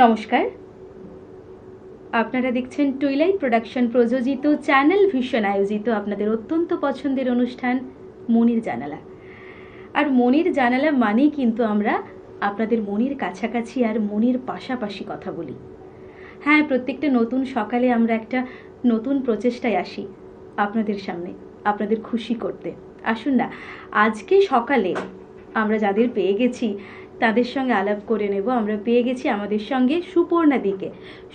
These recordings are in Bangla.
নমস্কার, আপনারা দেখছেন টুইলাইট প্রোডাকশন প্রযোজিত চ্যানেল ভিশন আয়োজিত আপনাদের অত্যন্ত পছন্দের অনুষ্ঠান মনির জানালা। আর মনির জানালা মানেই কিন্তু আমরা আপনাদের মনির কাছাকাছি আর মনির পাশাপাশি কথা বলি। হ্যাঁ, প্রত্যেকটা নতুন সকালে আমরা একটা নতুন প্রচেষ্টায় আসি আপনাদের সামনে, আপনাদের খুশি করতে। আসুন না, আজকে সকালে আমরা যাদের পেয়ে গেছি তাদের সঙ্গে আলাপ করে নেব। আমরা পেয়ে গেছি আমাদের সঙ্গে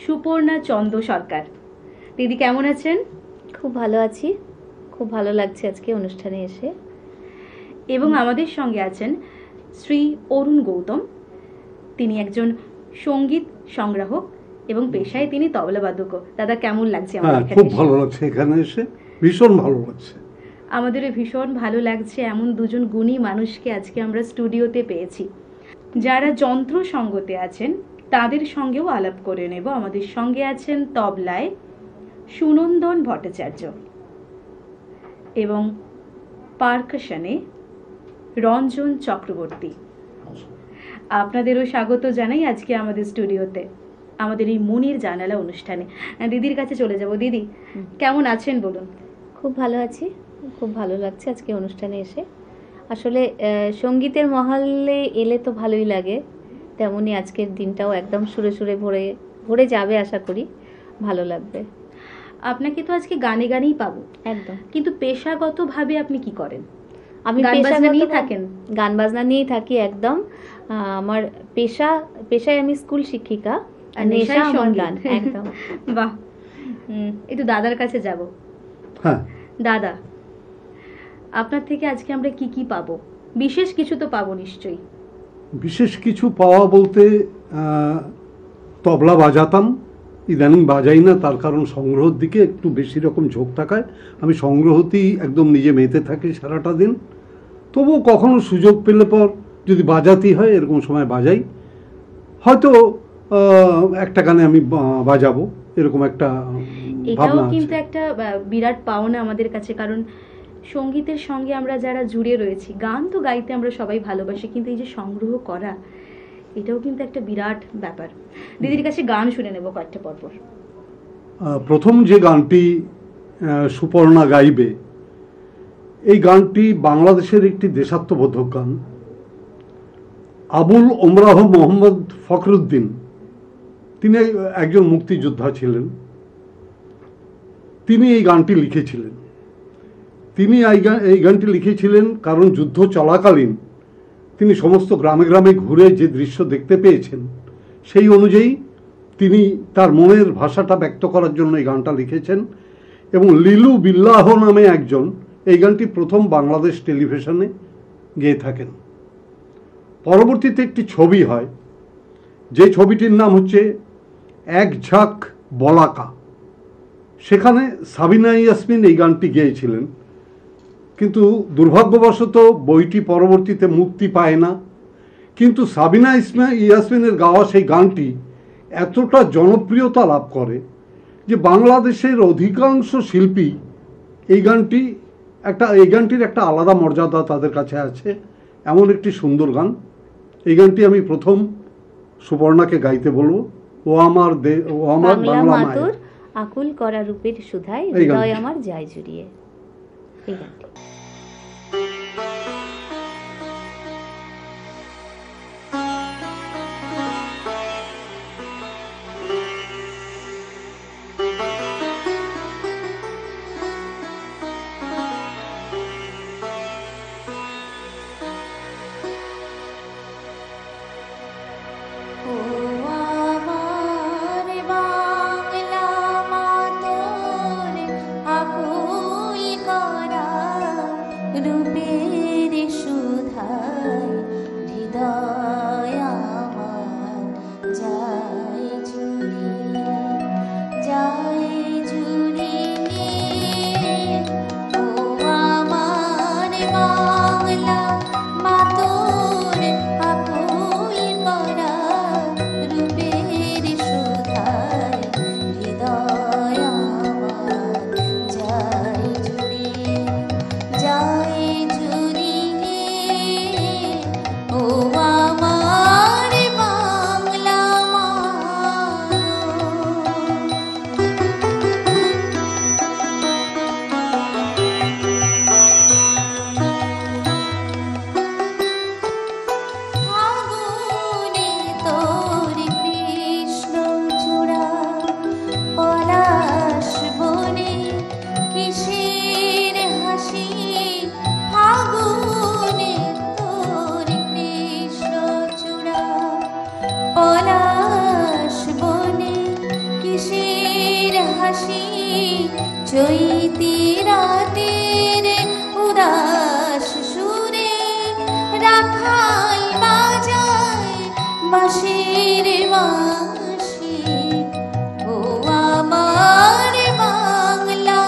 সুপর্ণা চন্দ সরকার। দিদি কেমন আছেন? খুব ভালো আছি, খুব ভালো লাগছে আজকে অনুষ্ঠানে এসে। এবং আমাদের সঙ্গে আছেন শ্রী অরুণ গৌতম। তিনি একজন সঙ্গীত সংগ্রাহক এবং পেশায় তিনি তবলাবাদকও। দাদা কেমন লাগছে? খুব ভালো লাগছে, এখানে এসে ভীষণ ভালো লাগছে। আমাদেরও ভীষণ ভালো লাগছে। এমন দুজন গুণী মানুষকে আজকে আমরা স্টুডিওতে পেয়েছি। যারা যন্ত্র সঙ্গতে আছেন তাদের সঙ্গেও আলাপ করে নেব। আমাদের সঙ্গে আছেন তবলায় সুনন্দন ভট্টাচার্য এবং পারকাশনে রঞ্জন চক্রবর্তী। আপনাদেরও স্বাগত জানাই আজকে আমাদের স্টুডিওতে, আমাদের এই মনির জানালা অনুষ্ঠানে। দিদির কাছে চলে যাব। দিদি কেমন আছেন বলুন? খুব ভালো আছি, খুব ভালো লাগছে আজকে অনুষ্ঠানে এসে। আসলে সঙ্গীতের মহলে এলে তো ভালোই লাগে, তেমনি আজকের দিনটাও একদম সুরে সুরে ভরে যাবে, আশা করি ভালো লাগবে। আপনাকে তো আজকে গানে গানেই পাবো একদম। কিন্তু পেশাগতভাবে আপনি কি করেন? আমি গান বাজনা নিয়ে থাকেন? গান বাজনা নিয়েই থাকি একদম। আমার পেশায় আমি স্কুল শিক্ষিকা, আর নেশা আমার গান। একদম। বাহ, একটু দাদার কাছে যাব। হ্যাঁ দাদা, আপনার থেকে আজকে আমরা কি কি পাবো? বিশেষ কিছু তো পাবো নিশ্চয়ই। বিশেষ কিছু পাওয়া বলতে তবলা বাজাতাম, ইদানিং বাজাই না, তার কারণ সংগ্রহের দিকে একটু বেশি রকম ঝোঁক থাকায় আমি সংগ্রহতেই একদম নিজে মেতে থাকি সারাটা দিন। তবুও কখনো সুযোগ পেলে পর যদি বাজাতেই হয় এরকম সময় বাজাই। হয়তো একটা গানে আমি বাজাবো, এরকম একটা এটাও কিন্তু একটা বিরাট পাওনা আমাদের কাছে, কারণ সঙ্গীতের সঙ্গে আমরা যারা জুড়ে রয়েছি, গান তো গাইতে আমরা সবাই ভালোবাসি, কিন্তু এই যে সংগ্রহ করা, এটাও কিন্তু একটা বিরাট ব্যাপার। দিদির কাছে গান শুনে নেব কয়েকটা পরপর। প্রথম যে গানটি সুপর্ণা গাইবে, এই গানটি বাংলাদেশের একটি দেশাত্মবোধক গান। আবুল ওমরাহ মোহাম্মদ ফখরুদ্দিন, তিনি একজন মুক্তিযোদ্ধা ছিলেন, তিনি এই গানটি লিখেছিলেন। তিনি এই গানটি লিখেছিলেন কারণ যুদ্ধ চলাকালীন তিনি সমস্ত গ্রামে গ্রামে ঘুরে যে দৃশ্য দেখতে পেয়েছেন, সেই অনুযায়ী তিনি তার মনের ভাষাটা ব্যক্ত করার জন্য এই গানটা লিখেছেন। এবং লিলু বিল্লাহ নামে একজন এই গানটি প্রথম বাংলাদেশ টেলিভিশনে গেয়ে থাকেন। পরবর্তীতে একটি ছবি হয়, যে ছবিটির নাম হচ্ছে এক ঝাঁক বলাকা। সেখানে সাবিনা ইয়াসমিন এই গানটি গেয়েছিলেন, কিন্তু দুর্ভাগ্যবশত বইটি পরবর্তীতে মুক্তি পায় না। কিন্তু সাবিনা ইয়াসমিনের গাওয়া সেই গানটি এতটা জনপ্রিয়তা লাভ করে যে বাংলাদেশের অধিকাংশ শিল্পী এই গানটির একটা আলাদা মর্যাদা তাদের কাছে আছে। এমন একটি সুন্দর গান। এই গানটি আমি প্রথম সুপর্ণাকে গাইতে বলবো। ও আমার বাংলা মায়ের আকুল করা রূপের সুধায় হৃদয় আমার যায় জুড়িয়ে, এই গানটি। আকুল করা চৈতি রাতের উদাস সুরে রাখাল বাজায় বাঁশির বাঁশি। ও আমার বাংলা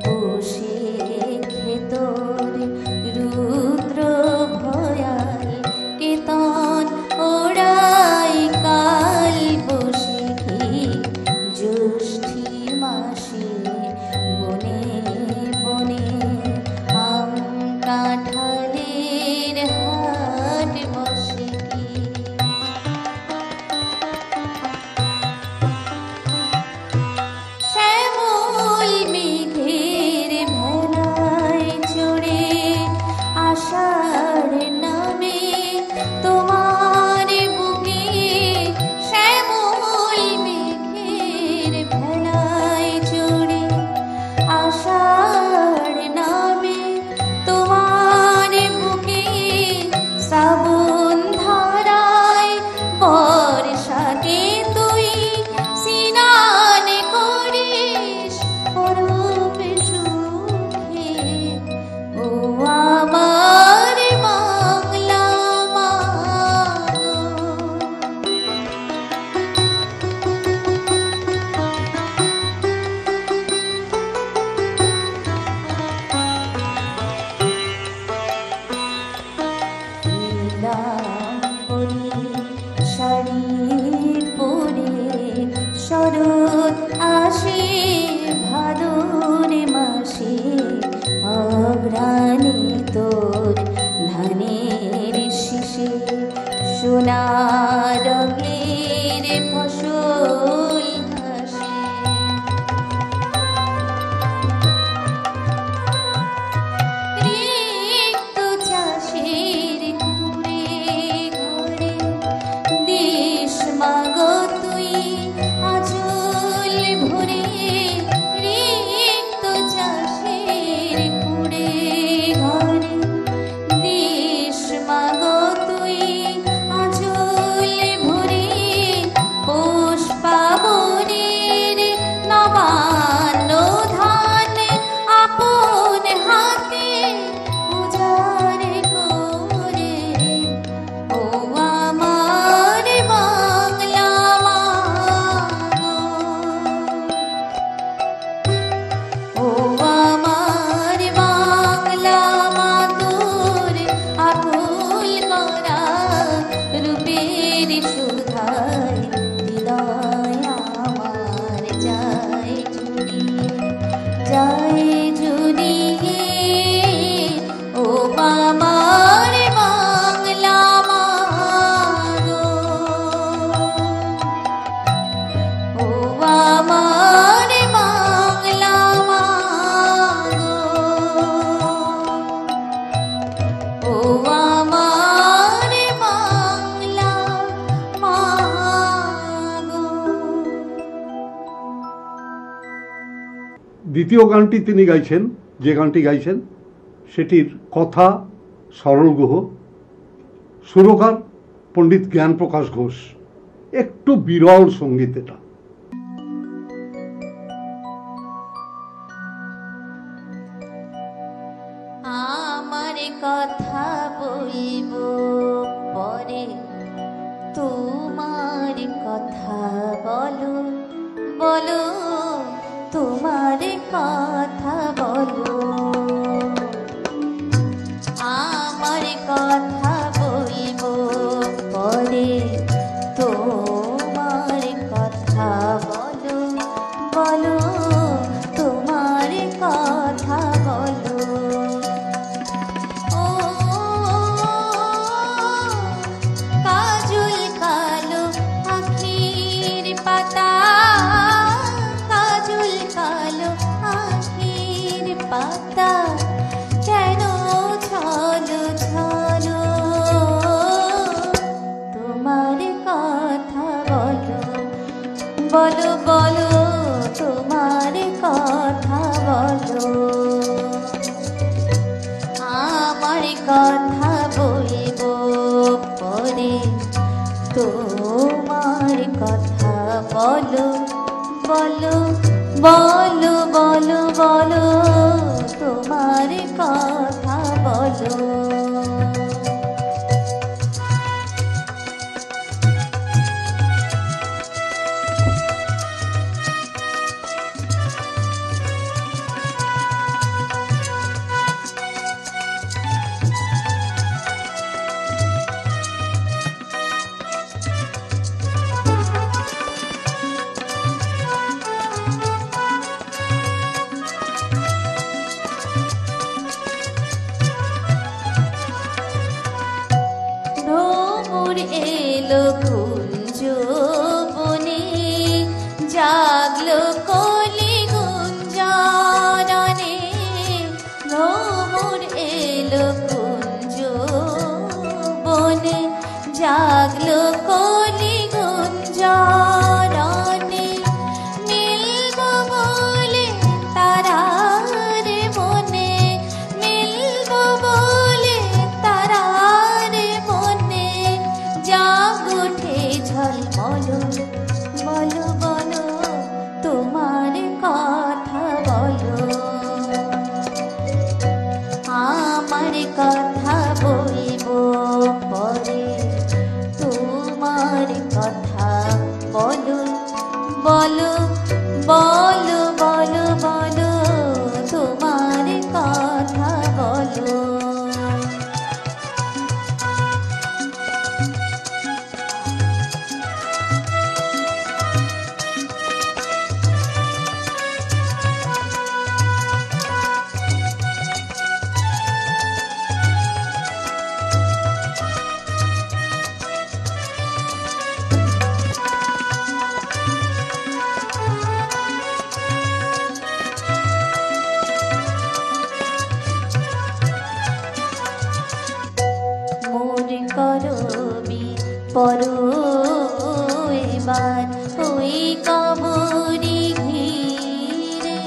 বসে খেতর রুদ্র ভয়াল কেতন ওড়াই কাল বসে জ্যৈষ্ঠী মাসে বনে বনে আম কাঁঠালের হাট বসে শ্যামল মেঘের ভেলায় চড়ে আষাঢ় নামে তোমার বুকে। শ্যামল মেঘের ভেলায় চড়ে আষাঢ় নামে তোমার বুকে। শ্রাবণ ধারায় বর্ষাতে তুই স্নান করিস পরম সুখে। ও আমার বাংলা মা শাড়ি পরে শরৎ আসে ভাদর মাসে। অগ্রাণী তোর ধানের শীষে সোনা রঙের ফসল হাসে। রিক্ত চাষের কুড়ে ঘরে দেশ মাগো তুই আঁচল ভরে। রিক্ত চাষের কুড়ে ঘরে দেশ মাগো তুই আঁচল ভরে। পৌষ পাবনের নবান্ন ধান আপন হাতে উজাড় করে। ও আমার বাংলা মা ও আমার বাংলা মা তোর আকুল করা রূপের সুধায় হৃদয় আমার যায় জুড়িয়ে যায় জুড়িয়ে। ও আমার বাংলা মা ও আমার বাংলা মা ও আমার বাংলা মা। দ্বিতীয় গানটি তিনি গাইছেন, যে গানটি গাইছেন সেটির কথা সরল গুহ, সুরকার পণ্ডিত জ্ঞানপ্রকাশ ঘোষ। একটু বিরল সঙ্গীত এটা। আমার কথা বলবো পরে, তোমার কথা বলো বলো, তোমার কথা বলো। আমার কথা বলবো পরে, তোমার কথা বলো বলো, তোমার কথা বলো। ও কাজল কালো আখির পাতা, কাজল কালো আখির পাতা। বলো বলো বলো বলো বলো তোমার কথা বলো। ভ্রমর এলো কুঞ্জ বনে, জাগলো কলি গুঞ্জরণে। ভ্রমর এলো কুঞ্জ বনে, জাগলো কলি গুঞ্জরণে। মিলব বলে তারার মনে, মিলব বলে তারার মনে। জাগ ওঠে ঝলমল, বলো বলো তোমার কথা বলো। আমার কথা বলবো পরে, তোমার কথা বলো বলো বলো বলো বলো তোমার কথা বলো। মোর করবি পরো এবার ওই কবরি ঘিরে।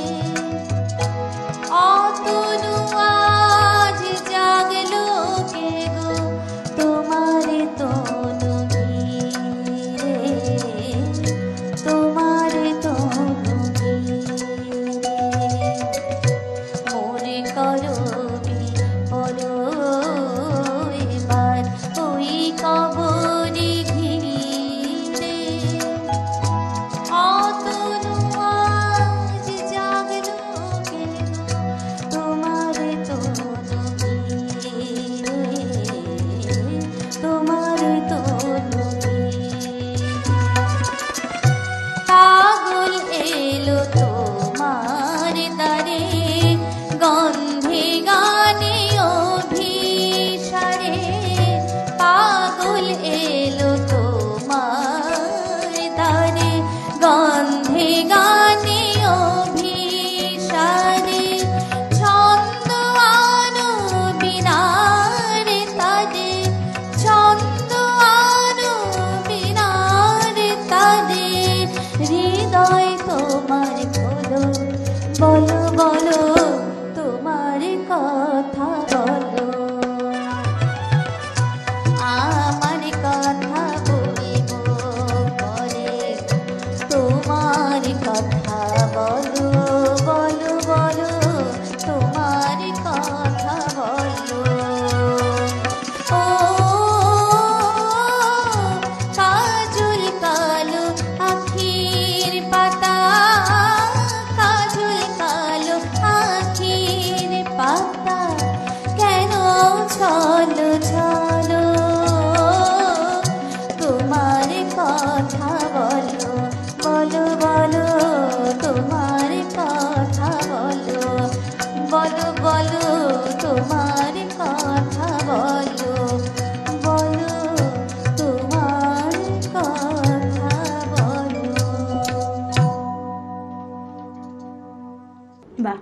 অতনু আজ জাগলো কে গো তোমার তনু ঘিরে, তোমার তনু ঘিরে। মোর করবি পরো এবার ওই কবরি ঘিরে। অতনু আজ জাগলো কে গো তোমার তনু ঘিরে, তোমার তনু ঘিরে। পাগল এলো তোমার দ্বারে, গন্ধে গানে অভিসারে। পাগল এলো তোমার দ্বারে, গন্ধে গানে অভিসারে। ছন্দ আনো বিনারে তারে, ছন্দ আনো বিনারে তারে। হৃদয় তোমার খোলো, বলো বলো তোমার কথা বলো। আমার কথা বলবো পরে, তোমার কথা বলো বলো বলো তোমার কথা বলো। ও কাজল কালো আখির পাতা, কাজল কালো আখির পাতা। কেন ছলো ছলো তোমার কথা বলো, বলো বলো তোমার কথা বলো, বলো বলো তোমার কথা বলো, বলো তোমার কথা বলো। বাহ,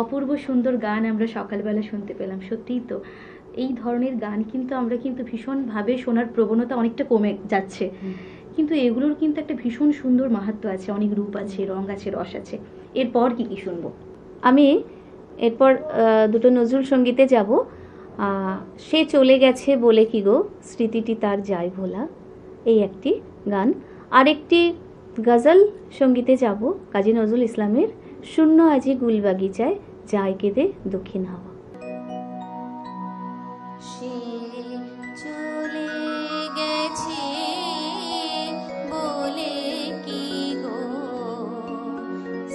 অপূর্ব সুন্দর গান আমরা সকালবেলা শুনতে পেলাম। সত্যিই তো এই ধরনের গান কিন্তু আমরা কিন্তু ভীষণভাবে শোনার প্রবণতা অনেকটা কমে যাচ্ছে, কিন্তু এগুলোর কিন্তু একটা ভীষণ সুন্দর মাহাত্ম্য আছে, অনেক রূপ আছে, রং আছে, রস আছে। এরপর কি কি শুনবো? আমি এরপর দুটো নজরুল সঙ্গীতে যাব। সে চলে গেছে বলে কি গো, স্মৃতিটি তার যায় ভোলা, এই একটি গান। আরেকটি গজল সঙ্গীতে যাব কাজী নজরুল ইসলামের শূন্য আজি গুলবাগিচায় যায় কেঁদে দক্ষিণ হাওয়া। সে চলে গেছে বলে কি গো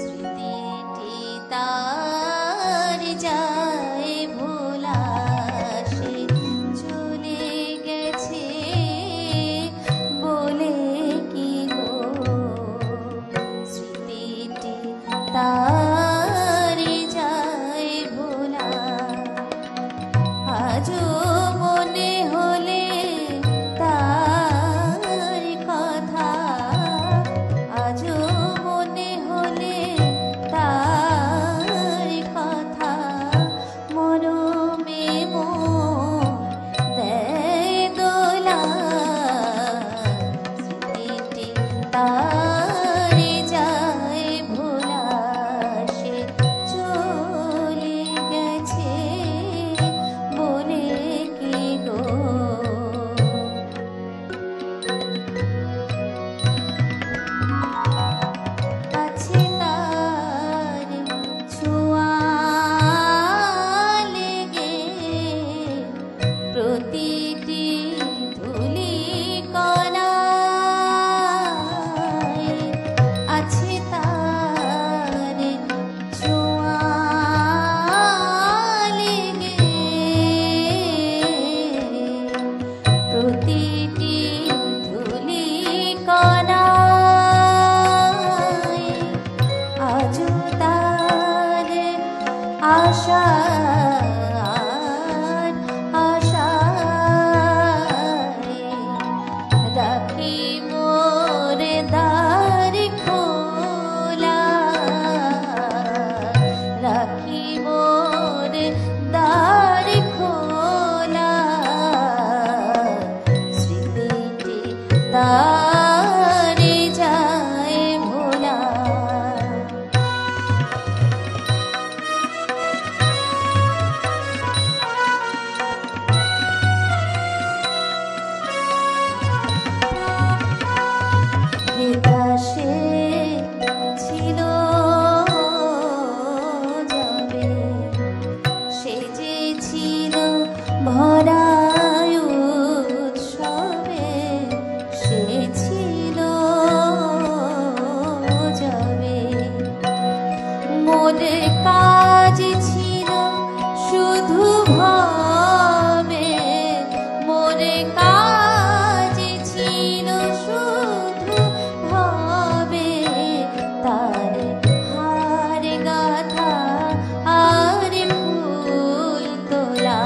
স্মৃতিটি তার যায় ভোলা। সে চলে গেছে বলে কি গো স্মৃতিটি তার যায় ভোলা। আজও মনে হলে তার কথা, আজও মনে হলে তার কথা, মরমে মন দেয় দোলা। স্মৃতিটি তার যায় ভোলা। সে চলে গেছে বলে কি গো আছে তার ছোঁয়া লেগে প্রতিটি ধুলি কণায়। আছে তার ছোঁয়া লেগে প্রতিটি ধুলি কণায়। আজও তার আশা আশায় রাখি মোর দ্বার খোলা। রাখি মোর দ্বার খোলা। স্মৃতিটি তার যায় ভোলা। বিকাশে ছিল যাবে সে যে ছিল ভরায় উৎসবে। সে ছিল যাবে মোর কাজ ছিল শুধু ভাবে। মোর কাজ ছিল শুধু ভাবে। তার হার গাথা আর ফুল তোলা।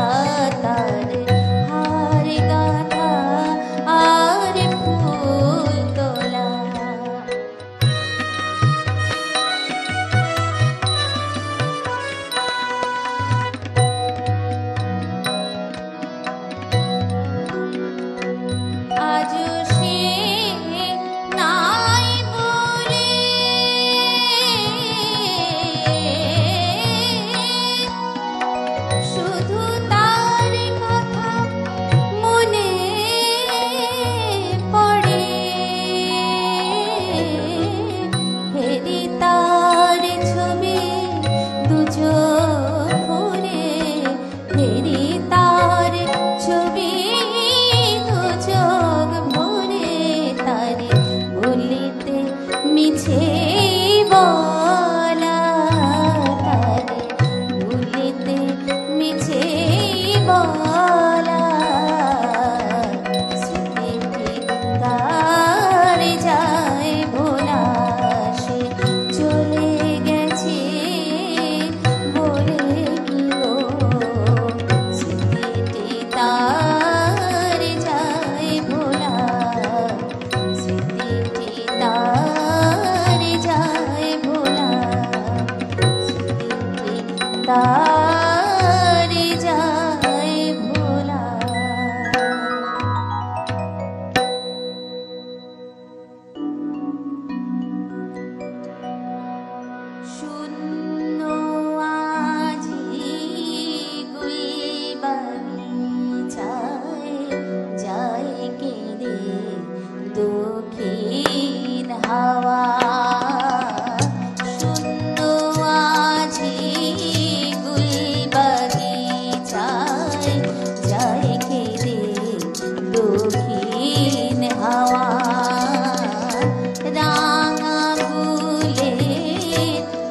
তার হার গাথা আর ফুল তোলা।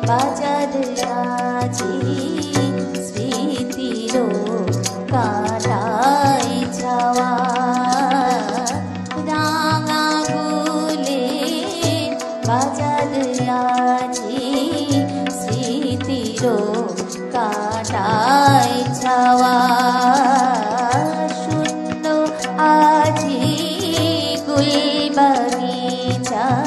বাজার আজি স্মৃতির কাটাই ছাওয়া রাঙা গুলে বাজার আজি স্মৃতির কাটাই ছাওয়া শূন্য আজি গুল বাগিচায়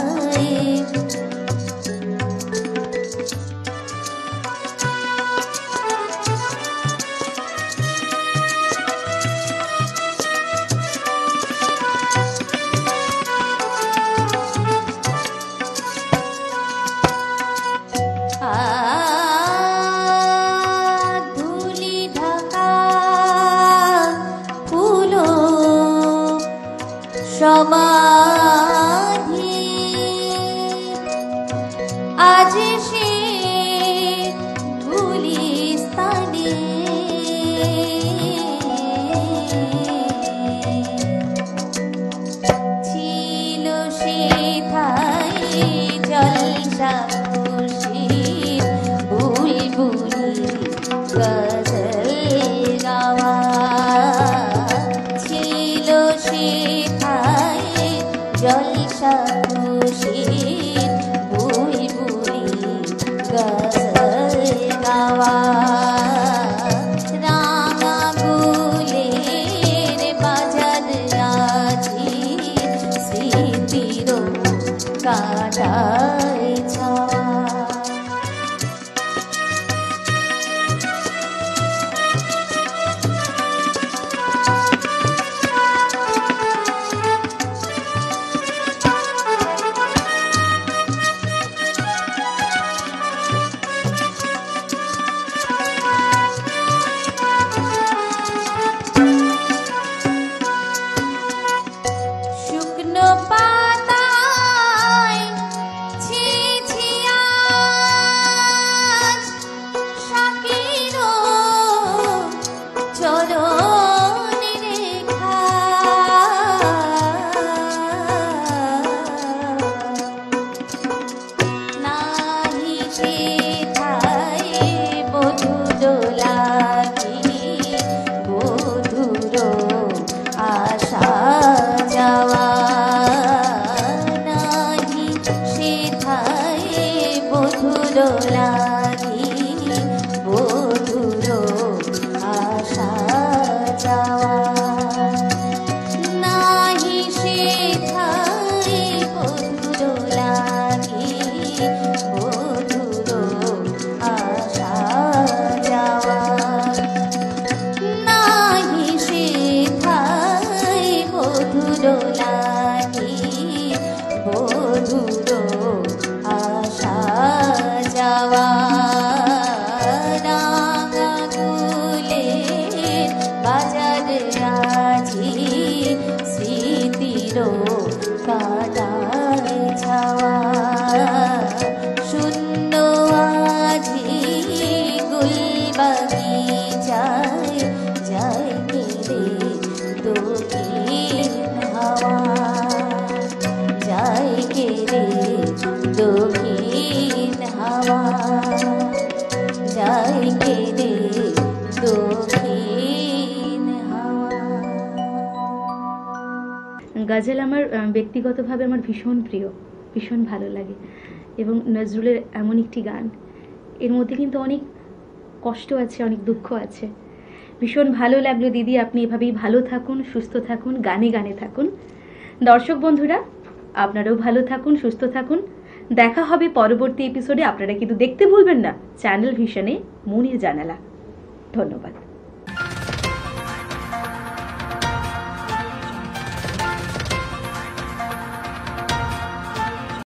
ধুলি ঢাকা ফুলো সমাধি আজ সে গুলিস্তানে ছিল সে ঠাই জলসা গজল গাওয়া ছিল সেথায় জলসা খুশির বুলবুলি গজল গাওয়া রাঙা গুলের বাজার আজি স্মৃতির কাটাই ছাওয়া শুকনো পাতায় ছিছিয়া শাকির চরণ রেখা নাহি সেথায় বধুর লাগি বধুর আশা যাওয়া নাহি সেথায় বধুর লাগি বধুর আশা যাওয়া নাহি সেথায় বধুর লাগি বধুর আশা যাওয়া নাহি সেথায় বধুর লাগি বধুর আশা যাওয়া রাঙা গুলের বাজার আজি স্মৃতির কাটাই ছাওয়া শূন্য আজি গুল বাগিচায় যায় কেড়ে দক্ষিণ হাওয়া যায় কেড়ে দক্ষিণ হাওয়া যায় কেড়ে দক্ষিণ হাওয়া। গজল আমার ব্যক্তিগতভাবে আমার ভীষণ প্রিয়, ভীষণ ভালো লাগে এবং নজরুলের এমন একটি গান, এর মধ্যে কিন্তু অনেক কষ্ট আছে, অনেক দুঃখ আছে। ভীষণ ভালো লাগলো দিদি, আপনি এভাবেই ভালো থাকুন, সুস্থ থাকুন, গানে গানে থাকুন। দর্শক বন্ধুরা আপনারাও ভালো থাকুন, সুস্থ থাকুন। দেখা হবে পরবর্তী এপিসোডে। আপনারা কিন্তু দেখতে ভুলবেন না চ্যানেল ভিশনে মনির জানালা। ধন্যবাদ।